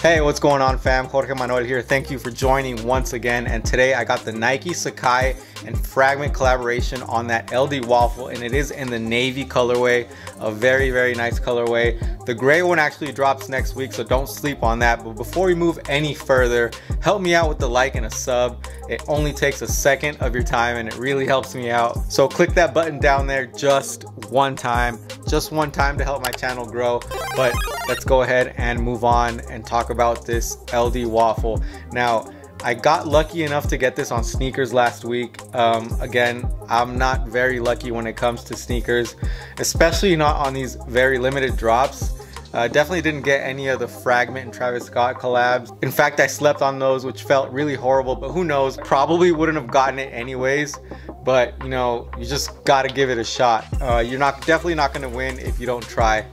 Hey, what's going on, fam? Jorge Manuel here. Thank you for joining once again. And today I got the Nike Sacai and Fragment collaboration on that LD Waffle, and it is in the navy colorway, a very, very nice colorway. The gray one actually drops next week, so don't sleep on that. But before we move any further, help me out with the like and a sub. It only takes a second of your time and it really helps me out. So click that button down there just one time to help my channel grow. But let's go ahead and move on and talk about this LD Waffle. Now, I got lucky enough to get this on sneakers last week. Again, I'm not very lucky when it comes to sneakers, especially not on these very limited drops. Definitely didn't get any of the Fragment and Travis Scott collabs. In fact, I slept on those, which felt really horrible, but who knows, probably wouldn't have gotten it anyways. But you know, you just gotta give it a shot. You're definitely not gonna win if you don't try.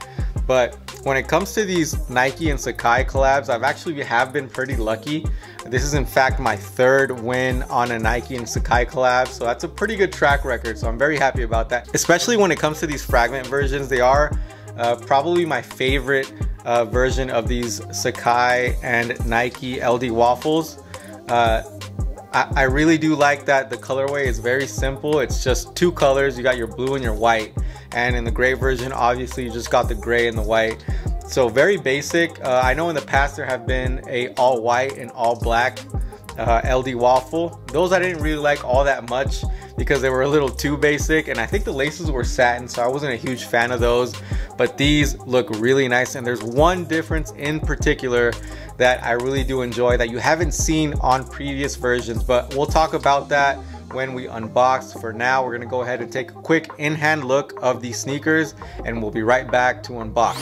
But when it comes to these Nike and Sacai collabs, have been pretty lucky. This is in fact my third win on a Nike and Sacai collab, so that's a pretty good track record, so I'm very happy about that. Especially when it comes to these Fragment versions, they are probably my favorite version of these Sacai and Nike LD Waffles. I really do like that the colorway is very simple. It's just two colors. You got your blue and your white, and in the gray version, obviously, you just got the gray and the white. So very basic. I know in the past there have been a all white and all black LD Waffle. Those I didn't really like all that much because they were a little too basic, and I think the laces were satin, so I wasn't a huge fan of those. But these look really nice, and there's one difference in particular that I really do enjoy that you haven't seen on previous versions, but we'll talk about that when we unbox. For now, we're gonna go ahead and take a quick in-hand look of these sneakers, and we'll be right back to unbox.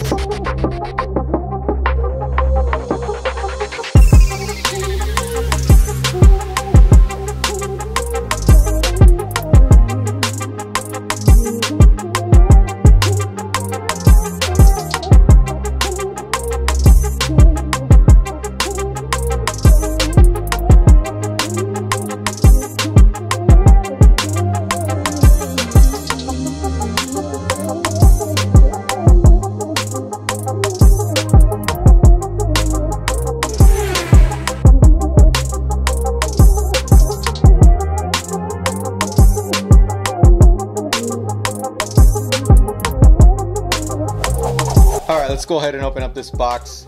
Let's go ahead and open up this box.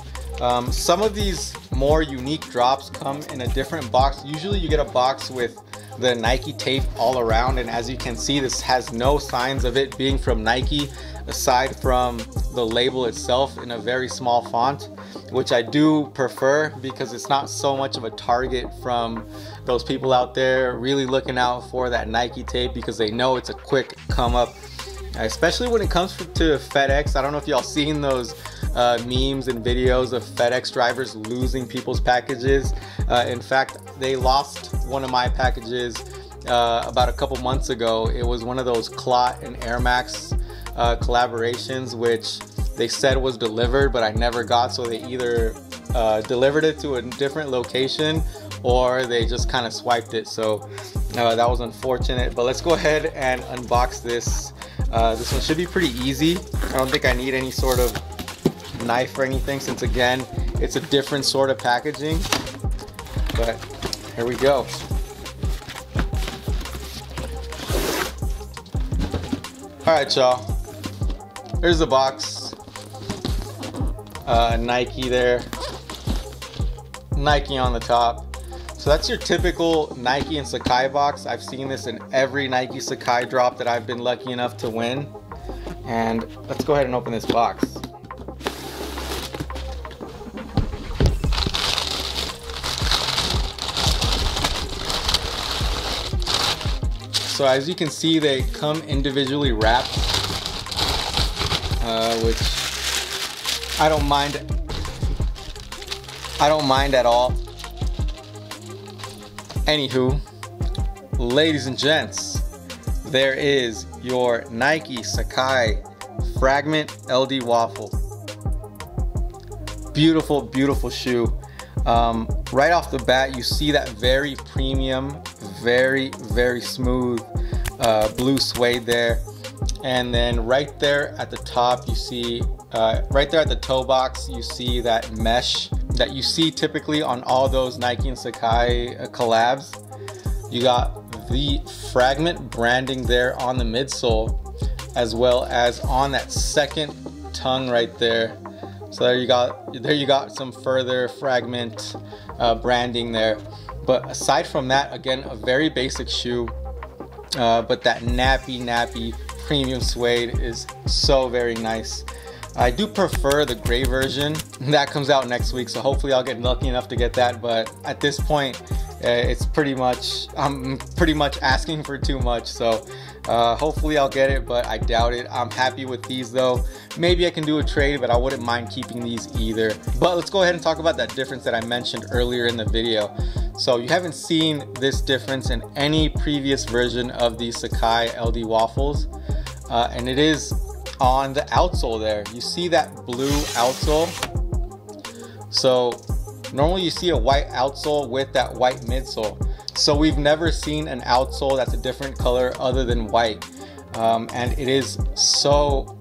Some of these more unique drops come in a different box. Usually you get a box with the Nike tape all around, and as you can see, this has no signs of it being from Nike aside from the label itself in a very small font, which I do prefer because it's not so much of a target from those people out there really looking out for that Nike tape because they know it's a quick come up. Especially when it comes to FedEx. I don't know if y'all seen those memes and videos of FedEx drivers losing people's packages. In fact, they lost one of my packages about a couple months ago. It was one of those Clot and Air Max collaborations, which they said was delivered, but I never got. So they either delivered it to a different location or they just kind of swiped it. So that was unfortunate. But let's go ahead and unbox this. This one should be pretty easy. I don't think I need any sort of knife or anything, since again it's a different sort of packaging. But here we go. Alright, y'all, here's the box. Nike there, Nike on the top. So that's your typical Nike and Sacai box. I've seen this in every Nike Sacai drop that I've been lucky enough to win. And let's go ahead and open this box. So as you can see, they come individually wrapped, which I don't mind at all. Anywho, ladies and gents, there is your Nike Sacai Fragment LD Waffle. Beautiful, beautiful shoe. Right off the bat, you see that very premium, very smooth blue suede there. And then right there at the top, you see, right there at the toe box, you see that mesh that you see typically on all those Nike and Sacai collabs. You got the Fragment branding there on the midsole, as well as on that second tongue right there. So there you got some further Fragment branding there. But aside from that, again, a very basic shoe, but that nappy premium suede is so very nice. I do prefer the gray version. That comes out next week, so hopefully I'll get lucky enough to get that. But at this point, it's I'm pretty much asking for too much. So hopefully I'll get it, but I doubt it. I'm happy with these though. Maybe I can do a trade, but I wouldn't mind keeping these either. But let's go ahead and talk about that difference that I mentioned earlier in the video. So you haven't seen this difference in any previous version of the Sacai LD waffles, and it is on the outsole there. You see that blue outsole? So normally you see a white outsole with that white midsole. So we've never seen an outsole that's a different color other than white, and it is so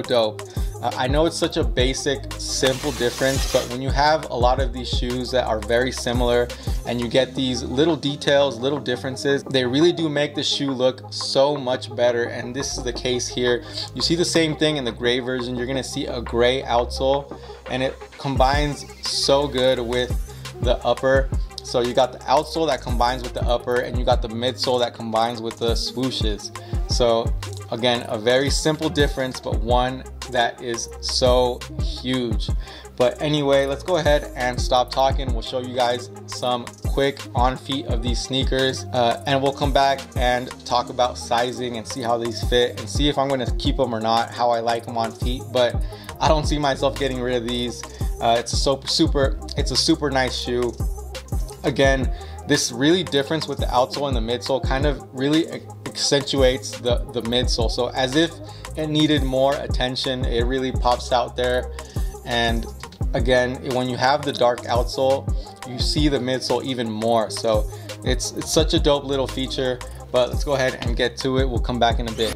dope. I know it's such a basic, simple difference, but when you have a lot of these shoes that are very similar and you get these little details, little differences, they really do make the shoe look so much better. And this is the case here. You see the same thing in the gray version. You're gonna see a gray outsole, and it combines so good with the upper. So you got the outsole that combines with the upper, and you got the midsole that combines with the swooshes. So again, a very simple difference, but one that is so huge. But anyway, let's go ahead and stop talking. We'll show you guys some quick on feet of these sneakers, and we'll come back and talk about sizing and see how these fit and see if I'm going to keep them or not, how I like them on feet. But I don't see myself getting rid of these. It's a super nice shoe. Again, this really difference with the outsole and the midsole kind of really accentuates the midsole. So as if it needed more attention, it really pops out there. And again, when you have the dark outsole, you see the midsole even more. So it's such a dope little feature. But let's go ahead and get to it. We'll come back in a bit.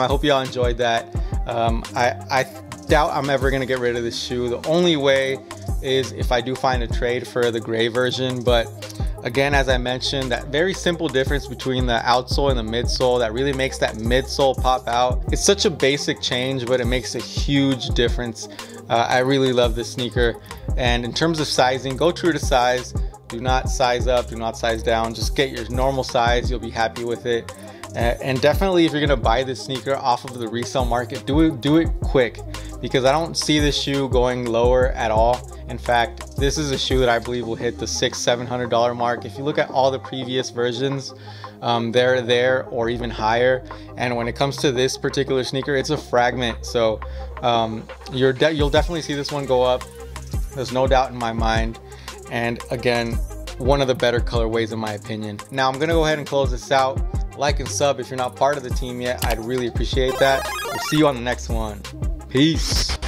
time. I hope y'all enjoyed that. I doubt I'm ever gonna get rid of this shoe. The only way is if I do find a trade for the gray version. But again, as I mentioned, that very simple difference between the outsole and the midsole that really makes that midsole pop out. It's such a basic change, but it makes a huge difference. I really love this sneaker. And in terms of sizing, go true to size. Do not size up, do not size down. Just get your normal size, you'll be happy with it. And definitely, if you're gonna buy this sneaker off of the resale market, do it quick, because I don't see this shoe going lower at all. In fact, this is a shoe that I believe will hit the $600-700 mark. If you look at all the previous versions, they're there or even higher. And when it comes to this particular sneaker, it's a Fragment, so you'll definitely see this one go up. There's no doubt in my mind. And again, one of the better colorways in my opinion. Now I'm gonna go ahead and close this out. Like and sub if you're not part of the team yet. I'd really appreciate that. We'll see you on the next one. Peace.